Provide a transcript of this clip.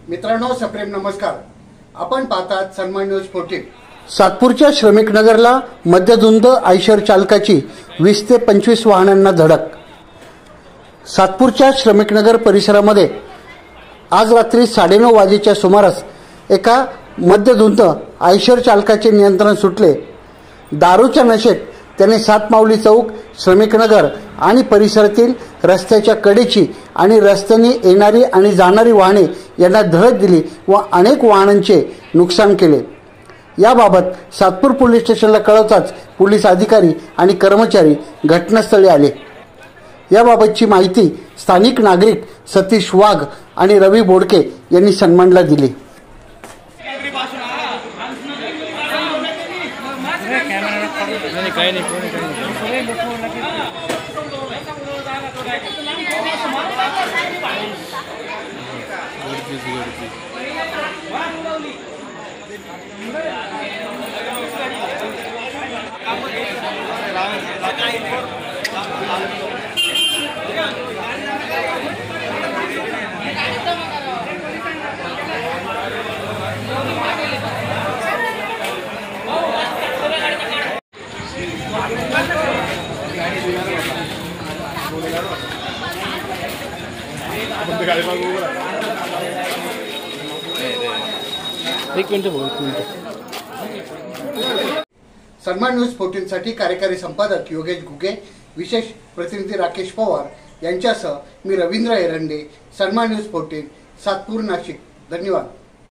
मित्रांनो, सप्रेम नमस्कार। आपण पाहतात सन्मान न्यूज 14। सातपूरच्या श्रमिक नगरला मध्यधुंद आयशर चालकाची 20 ते 25 वाहनांना धडक। सातपूरच्या श्रमिक नगर परिसरामध्ये आज रात्री 9:30 वाजेच्या सुमारास एका मध्यधुंद आयशर चालकाचे नियंत्रण सुटले। दारूच्या नशेत त्याने 7 माऊली चौक, श्रमिक नगर आणि परिसरातील रस्त्याच्या कडेची आणि रस्त्याने येणारी आणि जाणारी वाहने यांना धडक दिली व अनेक वाहनांचे नुकसान केले। याबाबत सातपूर पोलीस स्टेशनला कळवताच पोलीस अधिकारी आणि कर्मचारी घटनास्थळी आले। याबाबतची माहिती स्थानिक नागरिक सतीश वाघ आणि रवी बोडके यांनी सन्मानला दिली। सन्मान न्यूज 14 साठी कार्यकारी संपादक योगेश घुगे, विशेष प्रतिनिधी राकेश पवार यांच्यासह मी रवींद्र एरंडे, सन्मान न्यूज 14, सातपूर, नाशिक। धन्यवाद।